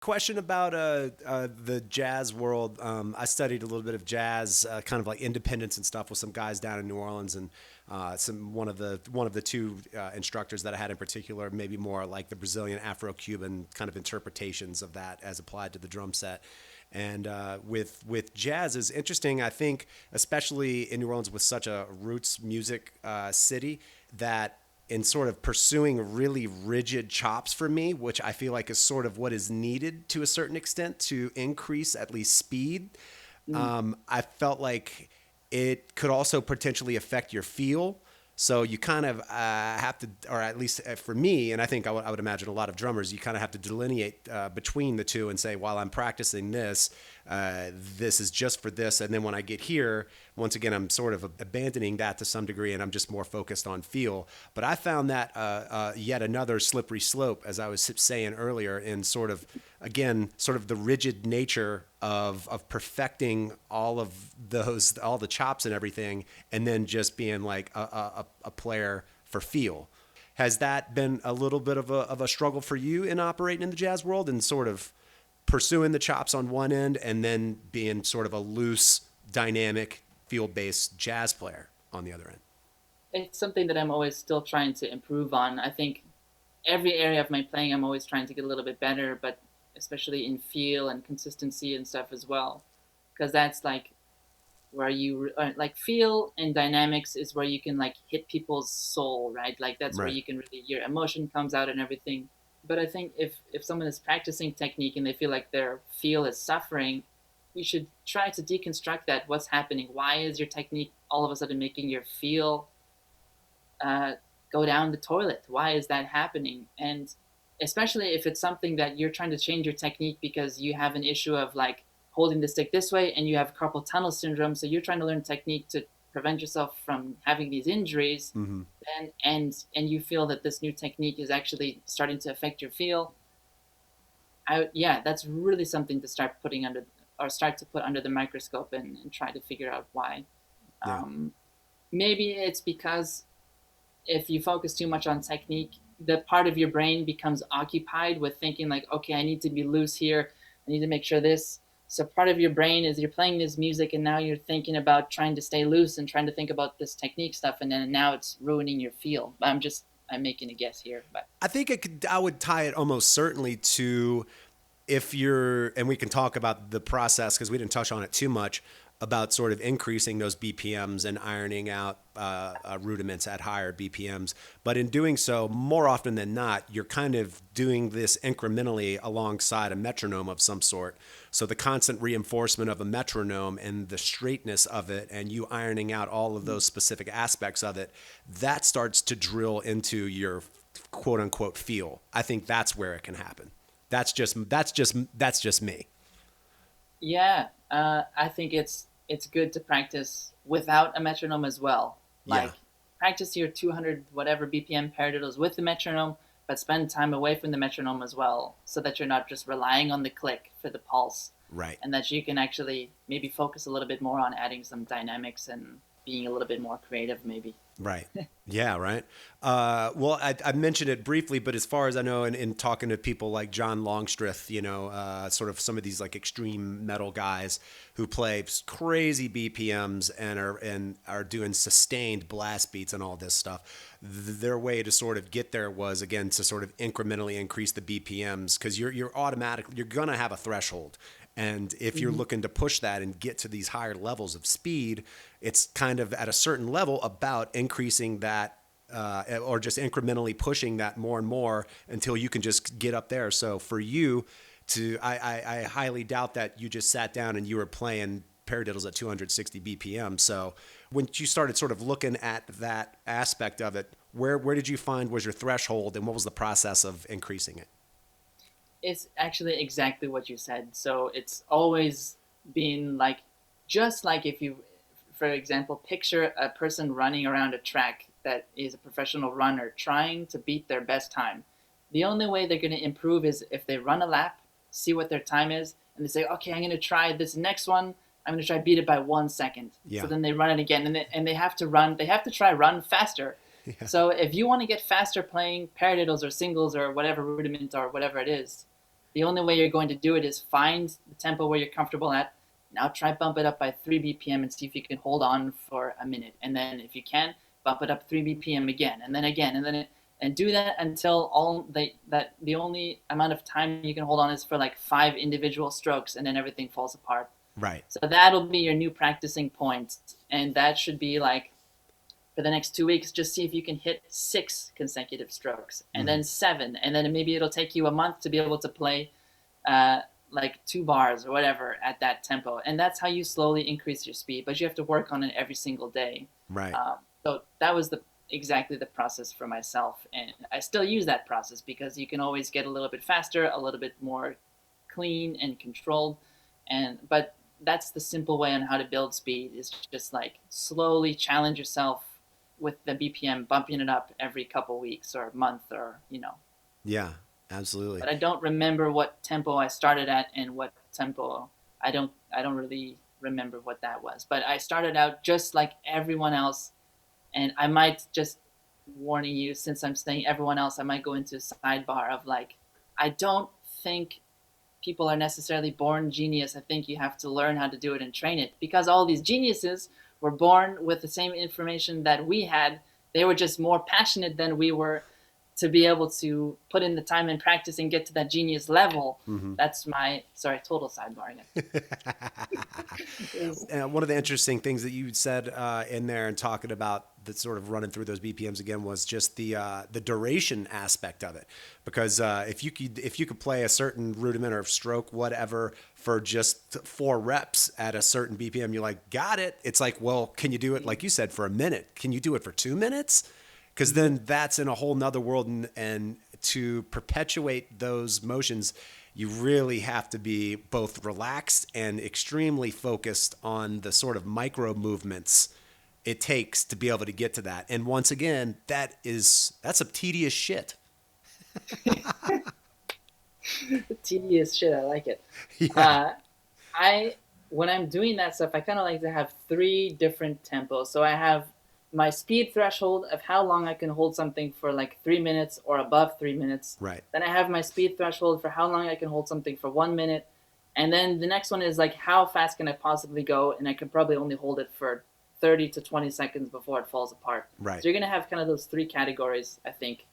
Question about the jazz world. I studied a little bit of jazz, kind of like independence and stuff, with some guys down in New Orleans, and some one of the two instructors that I had in particular, maybe more like the Brazilian Afro-Cuban kind of interpretations of that as applied to the drum set. And with jazz is interesting. I think, especially in New Orleans, with such a roots music city, that in sort of pursuing really rigid chops for me, which I feel like is sort of what is needed to a certain extent to increase at least speed. Mm. I felt like it could also potentially affect your feel. So you kind of have to, or at least for me, and I think I would imagine a lot of drummers, you kind of have to delineate between the two and say, while I'm practicing this, this is just for this. And then when I get here, once again, I'm sort of abandoning that to some degree, and I'm just more focused on feel. But I found that yet another slippery slope, as I was saying earlier, in sort of, again, sort of the rigid nature of perfecting all of those, all the chops and everything, and then just being like a player for feel. Has that been a little bit of a struggle for you in operating in the jazz world, and sort of pursuing the chops on one end and then being sort of a loose, dynamic, field based jazz player on the other end? It's something that I'm always still trying to improve on. I think every area of my playing, I'm always trying to get a little bit better, but especially in feel and consistency and stuff as well, because that's like where you like feel and dynamics is where you can like hit people's soul, right? Like that's where Right. you can really your emotion comes out and everything. But I think if someone is practicing technique and they feel like their feel is suffering, you should try to deconstruct that. What's happening? Why is your technique all of a sudden making your feel uh, go down the toilet? Why is that happening? And especially if it's something that you're trying to change your technique because you have an issue of like holding the stick this way and you have carpal tunnel syndrome, so you're trying to learn technique to prevent yourself from having these injuries, Mm-hmm. and you feel that this new technique is actually starting to affect your feel. Yeah, that's really something to start putting under or start to put under the microscope and try to figure out why. Yeah. Um, Maybe it's because if you focus too much on technique, the part of your brain becomes occupied with thinking like, okay, I need to be loose here. I need to make sure this. So part of your brain is you're playing this music and now you're thinking about trying to stay loose and trying to think about this technique stuff, and then now it's ruining your feel. I'm making a guess here, but I think it could, I would tie it almost certainly to, if you're, and we can talk about the process because we didn't touch on it too much, about sort of increasing those BPMs and ironing out rudiments at higher BPMs. But in doing so, more often than not, you're kind of doing this incrementally alongside a metronome of some sort. So the constant reinforcement of a metronome and the straightness of it, and you ironing out all of those specific aspects of it, that starts to drill into your quote unquote feel. I think that's where it can happen. That's just me. yeah, I think it's good to practice without a metronome as well. Yeah. Like practice your 200 whatever BPM paradiddles with the metronome, but spend time away from the metronome as well, so that you're not just relying on the click for the pulse, Right. and that you can actually maybe focus a little bit more on adding some dynamics and being a little bit more creative, maybe. Right. Yeah, right. Well, I mentioned it briefly, but as far as I know, in talking to people like John Longstreth, sort of some of these like extreme metal guys who play crazy BPMs and are doing sustained blast beats and all this stuff. Their way to sort of get there was, again, to sort of incrementally increase the BPMs, because you're gonna have a threshold. And if you're Mm-hmm. looking to push that and get to these higher levels of speed, it's kind of at a certain level about increasing that, or just incrementally pushing that more and more until you can just get up there. So for you I highly doubt that you just sat down and you were playing paradiddles at 260 BPM. So when you started sort of looking at that aspect of it, where did you find was your threshold, and what was the process of increasing it? It's actually exactly what you said. So it's always been like, just like if you, for example, picture a person running around a track that is a professional runner trying to beat their best time. The only way they're going to improve is if they run a lap, see what their time is, and they say, okay, I'm going to try this next one. I'm going to try beat it by 1 second. So Yeah. then they run it again, and they have to run. They have to try run faster. Yeah. So if you want to get faster playing paradiddles or singles or whatever rudiment or whatever it is, The only way you're going to do it is find the tempo where you're comfortable at. Now try bump it up by 3 BPM and see if you can hold on for a minute. And then if you can, bump it up 3 BPM again, and then again, and then and do that until that the only amount of time you can hold on is for like 5 individual strokes, and then everything falls apart. Right. So that'll be your new practicing point, and that should be like for the next 2 weeks. Just see if you can hit 6 consecutive strokes, and Mm-hmm. then 7, and then maybe it'll take you a month to be able to play uh, like 2 bars or whatever at that tempo, and that's how you slowly increase your speed. But you have to work on it every single day. Right. So that was the exactly the process for myself, and I still use that process because you can always get a little bit faster, a little bit more clean and controlled, and but that's the simple way on how to build speed is just like slowly challenge yourself with the BPM, bumping it up every couple weeks or month or. Yeah, absolutely. But I don't remember what tempo I started at and what tempo I don't really remember what that was. But I started out just like everyone else, and I might just warning you, since I'm saying everyone else, I might go into a sidebar of like I don't think people are necessarily born genius. I think you have to learn how to do it and train it, because all these geniuses were born with the same information that we had. They were just more passionate than we were to be able to put in the time and practice and get to that genius level. Mm-hmm. That's my sorry, total sidebar again. Is One of the interesting things that you said in there and talking about that sort of running through those BPMs again was just the duration aspect of it. Because if you could play a certain rudiment or stroke, whatever, for just 4 reps at a certain BPM, you're like, got it. It's like, well, can you do it, like you said, for a minute? Can you do it for 2 minutes? Because then that's in a whole nother world. And to perpetuate those motions, you really have to be both relaxed and extremely focused on the sort of micro movements it takes to be able to get to that. And once again, that's a tedious shit. tedious shit. I like it. Yeah. Uh, I when I'm doing that stuff, I kind of like to have 3 different tempos. So I have my speed threshold of how long I can hold something for like 3 minutes or above 3 minutes. Right. Then I have my speed threshold for how long I can hold something for 1 minute. And then the next one is like how fast can I possibly go, and I can probably only hold it for 30 to 20 seconds before it falls apart. Right. So you're gonna have kind of those 3 categories, I think,